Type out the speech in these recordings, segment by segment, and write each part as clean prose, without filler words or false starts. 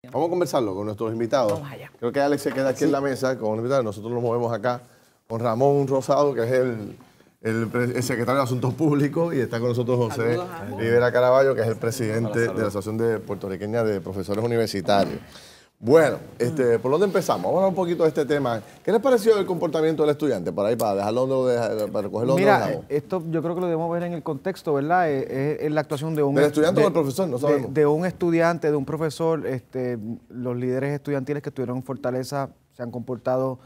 Vamos a conversarlo con nuestros invitados. Vamos allá. Creo que Alex se queda aquí en la mesa con los invitados. Nosotros nos movemos acá con Ramón Rosado, que es el secretario de Asuntos Públicos, y está con nosotros José Rivera Caraballo, que es el presidente de la Asociación Puertorriqueña de Profesores Universitarios. Bueno, ¿por dónde empezamos? Vamos a hablar un poquito de este tema. ¿Qué les pareció el comportamiento del estudiante? Por ahí, para dejarlo, para recogerlo donde lo dejamos. Esto yo creo que lo debemos ver en el contexto, ¿verdad? Es la actuación de un... ¿Del estudiante o del profesor? No sabemos. De un estudiante, de un profesor. Los líderes estudiantiles que estuvieron en Fortaleza se han comportado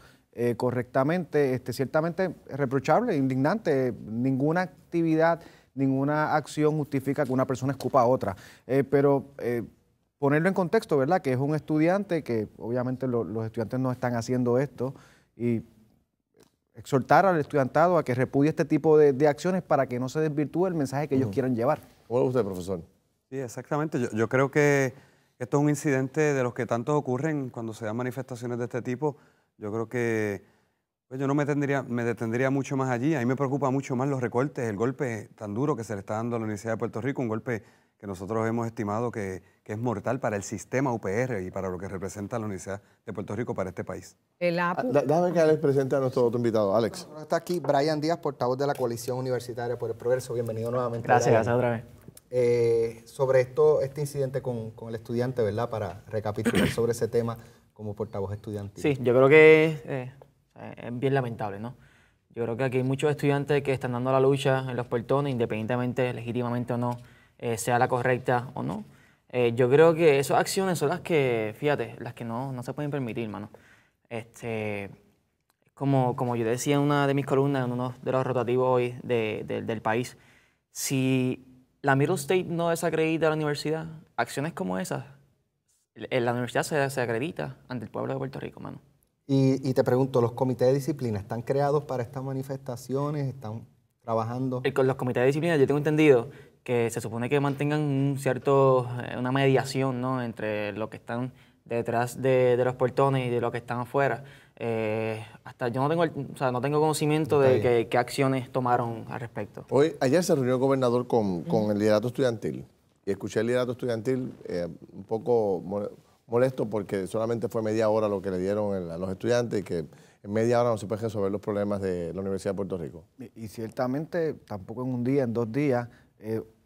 correctamente. Ciertamente reprochable, indignante. Ninguna actividad, ninguna acción justifica que una persona escupa a otra. Ponerlo en contexto, ¿verdad? Que es un estudiante, que obviamente los estudiantes no están haciendo esto, y exhortar al estudiantado a que repudie este tipo de acciones para que no se desvirtúe el mensaje que ellos quieran llevar. ¿Cómo lo ve usted, profesor? Sí, exactamente. Yo creo que esto es un incidente de los que tantos ocurren cuando se dan manifestaciones de este tipo. Yo creo que pues yo no me detendría mucho más allí. A mí me preocupa mucho más los recortes, el golpe tan duro que se le está dando a la Universidad de Puerto Rico, un golpe que nosotros hemos estimado que es mortal para el sistema UPR y para lo que representa la Universidad de Puerto Rico para este país. Déjame que Alex presente a nuestro otro invitado. Alex. Está aquí Brian Díaz, portavoz de la Coalición Universitaria por el Progreso. Bienvenido nuevamente. Gracias otra vez. Sobre este incidente con el estudiante, ¿verdad? Para recapitular sobre ese tema como portavoz estudiantil. Sí, yo creo que es bien lamentable, ¿no? Yo creo que aquí hay muchos estudiantes que están dando la lucha en los portones, independientemente, legítimamente o no, sea la correcta o no. Yo creo que esas acciones son las que, fíjate, las que no se pueden permitir, mano. Como yo decía en una de mis columnas, en uno de los rotativos hoy del país, si la Middle State no desacredita a la universidad, acciones como esas, la universidad se acredita ante el pueblo de Puerto Rico, mano. Y te pregunto, ¿los comités de disciplina están creados para estas manifestaciones? ¿Están trabajando? Con los comités de disciplina yo tengo entendido que se supone que mantengan una mediación, ¿no?, entre los que están detrás de los portones y de los que están afuera. Hasta yo no tengo conocimiento de qué acciones tomaron al respecto. Ayer se reunió el gobernador con el liderato estudiantil, y escuché el liderato estudiantil un poco molesto porque solamente fue media hora lo que le dieron a los estudiantes, y que en media hora no se pueden resolver los problemas de la Universidad de Puerto Rico. Y ciertamente, tampoco en un día, en 2 días,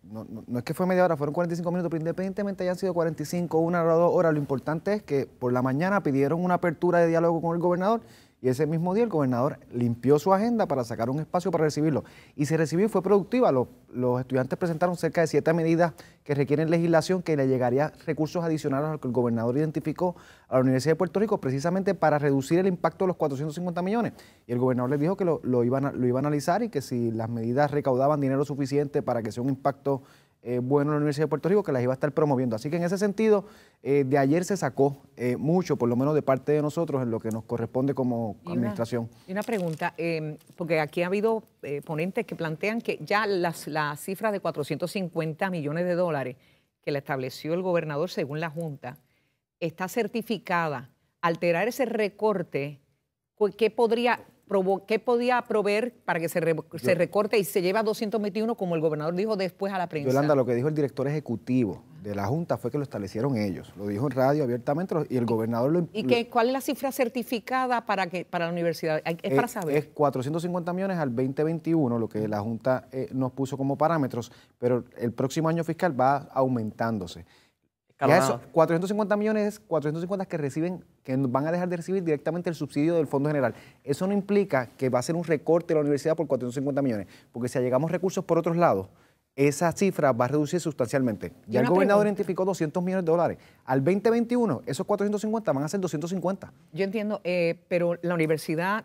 no es que fue media hora, fueron 45 minutos, pero independientemente hayan sido 45, 1 hora, 2 horas, lo importante es que por la mañana pidieron una apertura de diálogo con el gobernador, y ese mismo día el gobernador limpió su agenda para sacar un espacio para recibirlo. Y se recibió y fue productiva. Los estudiantes presentaron cerca de 7 medidas que requieren legislación, que le llegaría recursos adicionales a lo que el gobernador identificó a la Universidad de Puerto Rico, precisamente para reducir el impacto de los 450 millones. Y el gobernador les dijo que lo iba a analizar, y que si las medidas recaudaban dinero suficiente para que sea un impacto bueno en la Universidad de Puerto Rico, que las iba a estar promoviendo. Así que en ese sentido, de ayer se sacó mucho, por lo menos de parte de nosotros, en lo que nos corresponde como administración. Y una pregunta, porque aquí ha habido ponentes que plantean que ya la cifra de 450 millones de dólares que le estableció el gobernador según la Junta está certificada. Alterar ese recorte, ¿qué podía proveer para que se recorte y se lleve a 221, como el gobernador dijo después a la prensa? Yolanda, lo que dijo el director ejecutivo de la Junta fue que lo establecieron ellos. Lo dijo en radio abiertamente, y el gobernador lo... ¿Y cuál es la cifra certificada para la universidad? Es para saber. Es 450 millones al 2021, lo que la Junta nos puso como parámetros, pero el próximo año fiscal va aumentándose. Ya eso, 450 millones, 450 que van a dejar de recibir directamente el subsidio del Fondo General. Eso no implica que va a ser un recorte de la universidad por 450 millones, porque si llegamos recursos por otros lados, esa cifra va a reducir sustancialmente. Ya el gobernador identificó 200 millones de dólares. Al 2021, esos 450 van a ser 250. Yo entiendo, pero la universidad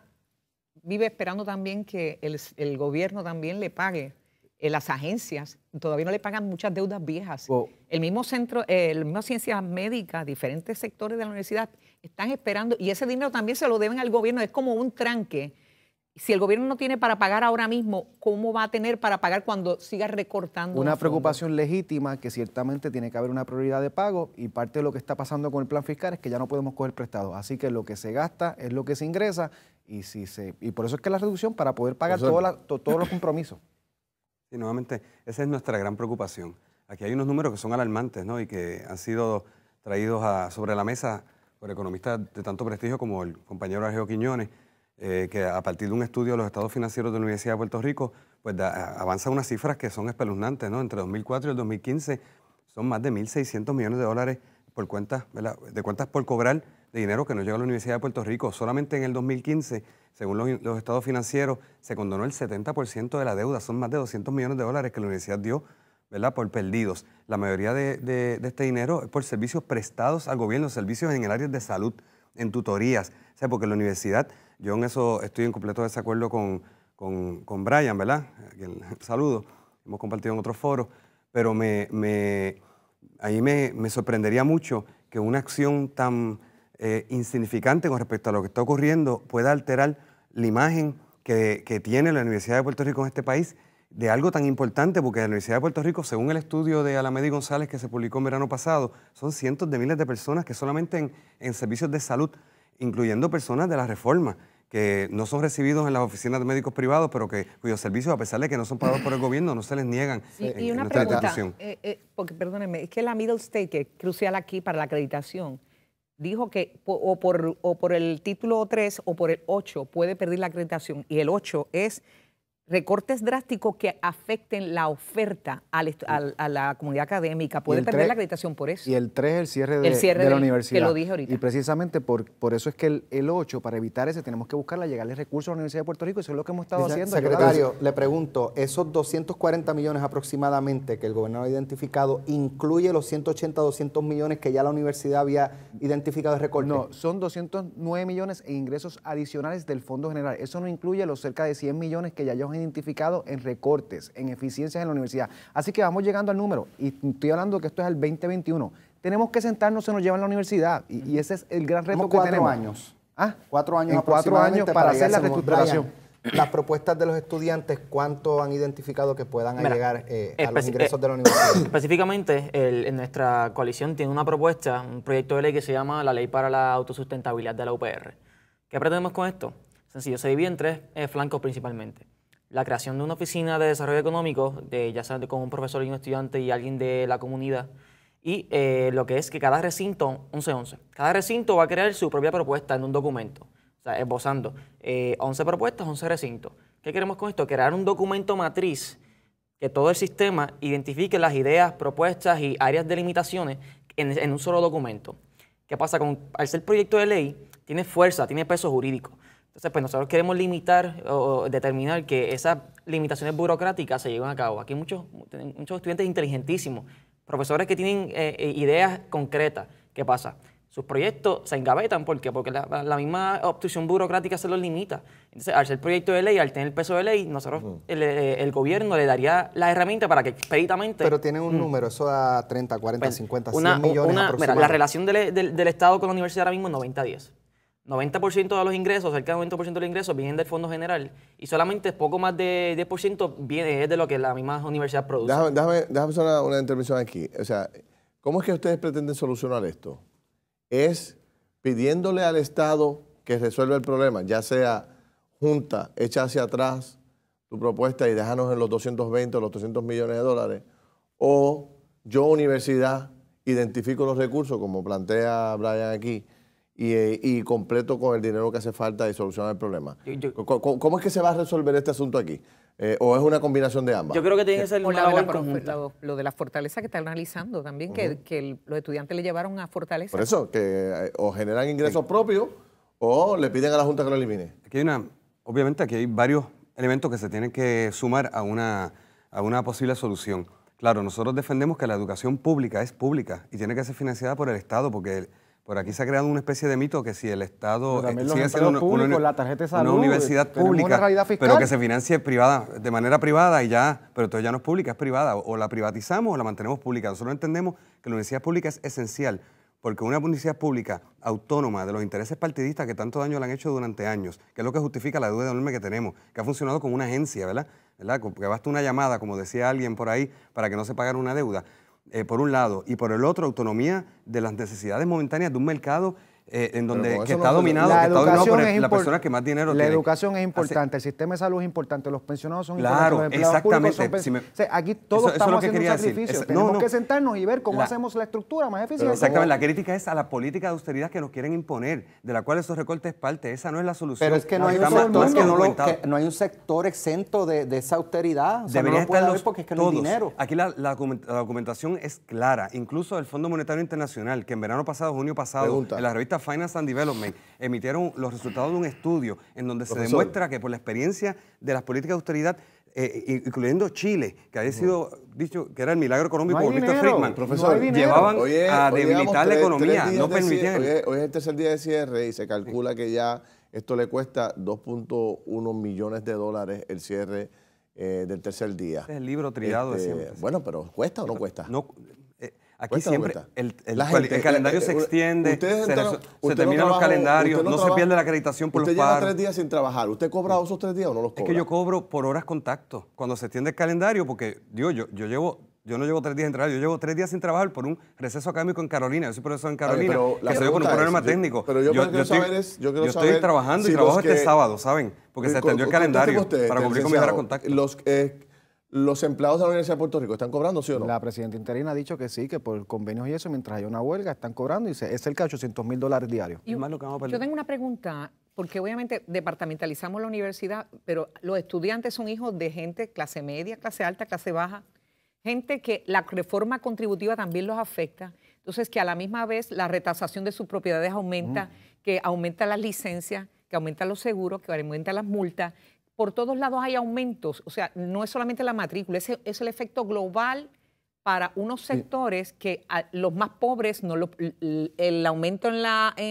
vive esperando también que el gobierno también le pague. Las agencias todavía no le pagan muchas deudas viejas. El mismo centro, el mismo Ciencias Médicas, diferentes sectores de la universidad están esperando, y ese dinero también se lo deben al gobierno. Es como un tranque. Si el gobierno no tiene para pagar ahora mismo, ¿cómo va a tener para pagar cuando siga recortando? Una preocupación legítima, que ciertamente tiene que haber una prioridad de pago, y parte de lo que está pasando con el plan fiscal es que ya no podemos coger prestados. Así que lo que se gasta es lo que se ingresa, y por eso es que la reducción, para poder pagar todos los compromisos. Y nuevamente, esa es nuestra gran preocupación. Aquí hay unos números que son alarmantes, ¿no?, y que han sido traídos sobre la mesa por economistas de tanto prestigio como el compañero Argeo Quiñones, que a partir de un estudio de los estados financieros de la Universidad de Puerto Rico, pues avanza unas cifras que son espeluznantes, ¿no? Entre 2004 y el 2015 son más de 1.600 millones de dólares por cuentas, ¿verdad?, de cuentas por cobrar de dinero que no llega a la Universidad de Puerto Rico. Solamente en el 2015, según los estados financieros, se condonó el 70% de la deuda. Son más de 200 millones de dólares que la universidad dio, ¿verdad?, por perdidos. La mayoría de este dinero es por servicios prestados al gobierno, servicios en el área de salud, en tutorías. O sea, porque la universidad, yo en eso estoy en completo desacuerdo con Brian, ¿verdad?, a quien saludo, hemos compartido en otros foros, pero ahí me sorprendería mucho que una acción tan insignificante con respecto a lo que está ocurriendo pueda alterar la imagen que tiene la Universidad de Puerto Rico en este país de algo tan importante, porque la Universidad de Puerto Rico, según el estudio de Alameda y González que se publicó en verano pasado, son cientos de miles de personas que solamente en servicios de salud, incluyendo personas de la Reforma, que no son recibidos en las oficinas de médicos privados, pero cuyos servicios, a pesar de que no son pagados por el gobierno, no se les niegan y en una nuestra pregunta, institución. porque perdónenme, es que la Middle State, que es crucial aquí para la acreditación, dijo que o por el título 3 o por el 8 puede perder la acreditación, y el 8 es recortes drásticos que afecten la oferta a la comunidad académica. Puede perder la acreditación por eso. Y el 3 el cierre de la universidad. Que lo dije ahorita. Y precisamente por eso es que el 8, para evitar ese, tenemos que buscarle llegarle recursos a la Universidad de Puerto Rico, y eso es lo que hemos estado haciendo. Secretario, le pregunto, esos 240 millones aproximadamente que el gobernador ha identificado, ¿incluye los 180, 200 millones que ya la universidad había identificado de recorte? No, son 209 millones en ingresos adicionales del Fondo General. Eso no incluye los cerca de 100 millones que ya ellos han identificado en recortes, en eficiencias en la universidad. Así que vamos llegando al número, y estoy hablando que esto es el 2021. Tenemos que sentarnos, se nos lleva en la universidad, y ese es el gran reto que tenemos. 4 años. ¿Ah? 4 años en 4 años para hacer la reestructuración. Brian, las propuestas de los estudiantes, ¿cuánto han identificado que puedan llegar a los ingresos de la universidad? Específicamente, en nuestra coalición tiene una propuesta, un proyecto de ley que se llama la Ley para la Autosustentabilidad de la UPR. ¿Qué pretendemos con esto? Sencillo, se divide en 3 flancos principalmente. La creación de una oficina de desarrollo económico, ya sea con un profesor y un estudiante y alguien de la comunidad, y lo que es que cada recinto, 11-11, cada recinto va a crear su propia propuesta en un documento, o sea, esbozando 11 propuestas, 11 recintos. ¿Qué queremos con esto? Crear un documento matriz que todo el sistema identifique las ideas, propuestas y áreas de limitaciones en un solo documento. ¿Qué pasa? Al ser proyecto de ley, tiene fuerza, tiene peso jurídico. Entonces, pues nosotros queremos limitar o determinar que esas limitaciones burocráticas se lleven a cabo. Aquí hay muchos estudiantes inteligentísimos, profesores que tienen ideas concretas. ¿Qué pasa? Sus proyectos se engavetan. ¿Por qué? Porque la misma obstrucción burocrática se los limita. Entonces, al ser proyecto de ley, al tener el peso de ley, nosotros, el gobierno le daría la herramienta para que expeditamente... Pero tienen un número, eso da 30, 40, 50, 100 millones aproximadamente. Mira, la relación del Estado con la universidad ahora mismo es 90-10. 90% de los ingresos, cerca del 90% de los ingresos vienen del Fondo General, y solamente poco más de 10% viene de lo que la misma universidad produce. Déjame hacer una intervención aquí. O sea, ¿cómo es que ustedes pretenden solucionar esto? ¿Es pidiéndole al Estado que resuelva el problema, ya sea junta, echa hacia atrás tu propuesta y déjanos en los 220 o los 300 millones de dólares, o yo, universidad, identifico los recursos, como plantea Brian aquí, y completo con el dinero que hace falta y solucionar el problema? ¿Cómo es que se va a resolver este asunto aquí? ¿O es una combinación de ambas? Yo creo que tiene que ser una labor conjunta. Lo de la fortaleza que está analizando también, que los estudiantes le llevaron a fortaleza. Por eso, que o generan ingresos propios o le piden a la Junta que lo elimine. Obviamente aquí hay varios elementos que se tienen que sumar a una posible solución. Claro, nosotros defendemos que la educación pública es pública y tiene que ser financiada por el Estado, porque por aquí se ha creado una especie de mito que si el Estado sigue siendo la tarjeta de salud, una universidad pública, pero que se financie de manera privada, pero entonces ya no es pública, es privada. O la privatizamos o la mantenemos pública. Nosotros entendemos que la universidad pública es esencial, porque una universidad pública autónoma de los intereses partidistas que tanto daño le han hecho durante años, que es lo que justifica la deuda enorme que tenemos, que ha funcionado como una agencia, ¿verdad? Que basta una llamada, como decía alguien por ahí, para que no se pagara una deuda. Por un lado, y por el otro, autonomía de las necesidades momentáneas de un mercado en donde con que eso está no- dominado, La que está dominado por educación es la persona que más dinero La tiene. educación es Así- importante, el sistema de salud es importante, los pensionados son Claro, importantes, los empleados públicos son exactamente. o sea, aquí todos Eso es estamos lo que haciendo un quería decir. sacrificio. No, Tenemos no. que sentarnos y ver cómo La- hacemos la estructura más eficiente. Exactamente, la crítica es a la política de austeridad que nos quieren imponer, de la cual esos recortes es parte. Esa no es la solución. Pero es que no hay, Está un más- sector, más que documentado. no hay un sector exento de esa austeridad. O sea, Debería no lo puede estar haber porque es que no todos. hay dinero. Aquí la documentación es clara. Incluso el Fondo Monetario Internacional, que en verano pasado, junio pasado, Pregunta. en la revista Finance and Development, emitieron los resultados de un estudio en donde se Profesor. demuestra que por la experiencia de las políticas de austeridad, incluyendo Chile, que había sido dicho que era el milagro económico No hay por Víctor dinero, Friedman, Profesor, no hay dinero. llevaban Hoy es- a hoy debilitar llevamos la tres economía, días no de permitían... hoy es el tercer día de cierre y se calcula que ya esto le cuesta 2.1 millones de dólares el cierre del tercer día. Este es el libro trillado de siempre. Bueno, pero ¿cuesta o no cuesta? No, aquí ¿Cuesta o no siempre cuesta? el La gente, calendario se extiende, ustedes se entraron- se usted terminan no los trabajó, calendarios, usted no se trabaja- pierde la acreditación por los Usted lleva paros. 3 días sin trabajar. ¿Usted cobra esos 3 días o no los cobra? Es que yo cobro por horas contacto cuando se extiende el calendario, porque yo no llevo 3 días sin trabajar, yo llevo 3 días sin trabajar por un receso académico en Carolina. Yo soy profesor en Carolina, pero la que se dio por un pregunta problema es, técnico. pero yo quiero estoy, saber es- yo quiero yo estoy saber trabajando si y trabajo los este que- sábado, ¿saben? Porque se extendió el calendario para cumplir con mis horas contacto. Los empleados de la Universidad de Puerto Rico están cobrando, ¿sí o no? La presidenta interina ha dicho que sí, que por convenios y eso, mientras haya una huelga, están cobrando y es cerca de $800,000 diarios. Es más lo que vamos a perder. Yo tengo una pregunta, porque obviamente departamentalizamos la universidad, pero los estudiantes son hijos de gente clase media, clase alta, clase baja, gente que la reforma contributiva también los afecta, entonces que a la misma vez la retasación de sus propiedades aumenta, que aumenta las licencias, que aumenta los seguros, que aumenta las multas. Por todos lados hay aumentos, o sea, no es solamente la matrícula, es el efecto global para unos sectores que a los más pobres el aumento en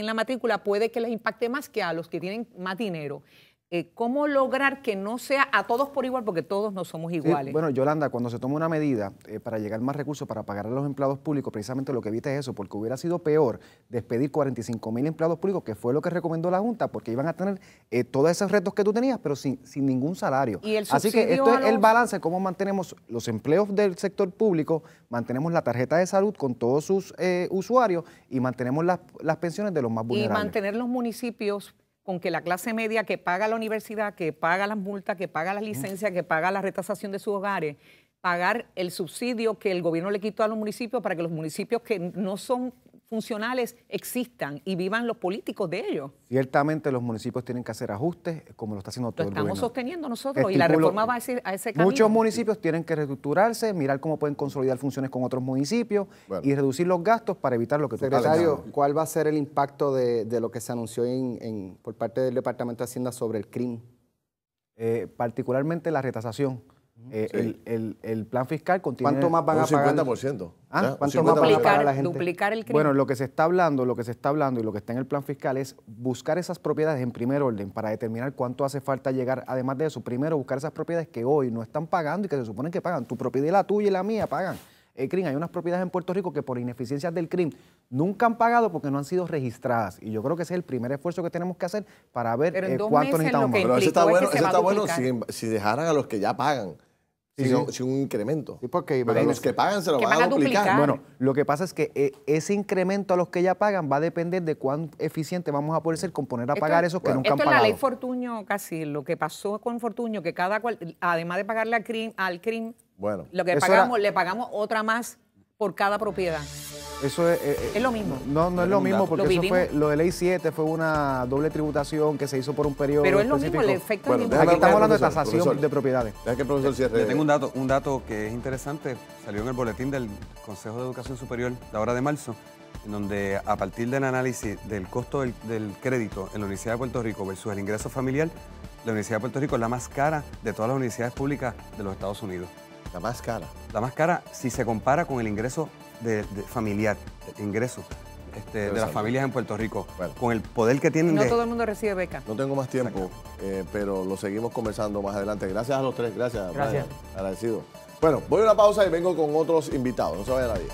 la matrícula puede que les impacte más que a los que tienen más dinero. ¿Cómo lograr que no sea a todos por igual? Porque todos no somos Sí, iguales. bueno, Yolanda, cuando se toma una medida para llegar más recursos para pagar a los empleados públicos, precisamente lo que evita es eso, porque hubiera sido peor despedir 45,000 empleados públicos, que fue lo que recomendó la Junta, porque iban a tener todos esos retos que tú tenías, pero sin ningún salario. Y el Así que subsidio esto a es el los- balance, cómo mantenemos los empleos del sector público, mantenemos la tarjeta de salud con todos sus usuarios y mantenemos las pensiones de los más Y vulnerables. mantener los municipios con que la clase media que paga la universidad, que paga las multas, que paga las licencias, que paga la retasación de sus hogares, pagar el subsidio que el gobierno le quitó a los municipios para que los municipios que no son funcionales existan y vivan los políticos de ellos. Ciertamente los municipios tienen que hacer ajustes, como lo está haciendo Lo todo el estamos gobierno. sosteniendo nosotros y la reforma va a ese camino. Muchos municipios tienen que reestructurarse, mirar cómo pueden consolidar funciones con otros municipios Bueno. y reducir los gastos para evitar lo que tú estás Secretario, señalando. ¿cuál va a ser el impacto de lo que se anunció por parte del Departamento de Hacienda sobre el CRIM? Particularmente la retasación. El plan fiscal contiene... ¿Cuánto más van Un a pagar? 50%. Ah, ¿ya? Un ¿cuánto más van a 50%. pagar a la gente? Duplicar el crimen. Bueno, lo que se está hablando y lo que está en el plan fiscal es buscar esas propiedades en primer orden para determinar cuánto hace falta llegar. Además de eso, primero buscar esas propiedades que hoy no están pagando y que se supone que pagan. Tu propiedad y la tuya y la mía pagan. CRIM, hay unas propiedades en Puerto Rico que por ineficiencias del CRIM nunca han pagado porque no han sido registradas. Y yo creo que ese es el primer esfuerzo que tenemos que hacer para ver Pero en 2 cuánto meses necesitamos lo que más. Pero eso está implicó es bueno, que se eso va a está bueno duplicar. si dejaran a los que ya pagan, sin un incremento. Sí, porque Pero a los que pagan se lo Que van van a a duplicar. duplicar. Bueno, lo que pasa es que ese incremento a los que ya pagan va a depender de cuán eficiente vamos a poder ser con poner a pagar esos que nunca han Esto es pagado. la ley Fortuño casi, lo que pasó con Fortuño, que cada cual, además de pagarle al CRIM, Bueno, lo que Eso pagamos, era- le pagamos otra más por cada propiedad. Eso es, Es lo mismo. No es lo mismo porque Lo eso fue, vivimos. lo de ley 7 fue una doble tributación que se hizo por un periodo Pero es lo mismo, específico. el efecto Bueno, es el déjame Aquí mismo. estamos hablando de Profesor, tasación profesor. de propiedades. deja que el profesor cierre. Yo tengo un dato que es interesante, salió en el boletín del Consejo de Educación Superior de ahora de marzo, en donde a partir del análisis del costo del crédito en la Universidad de Puerto Rico versus el ingreso familiar, la Universidad de Puerto Rico es la más cara de todas las universidades públicas de los Estados Unidos. La más cara. La más cara si se compara con el ingreso familiar, el ingreso de las familias en Puerto Rico, Bueno. con el poder que tienen No de... todo el mundo recibe beca. No tengo más tiempo, pero lo seguimos conversando más adelante. Gracias a los tres, gracias. Gracias. Brian, agradecido. Bueno, voy a una pausa y vengo con otros invitados. No se vaya nadie.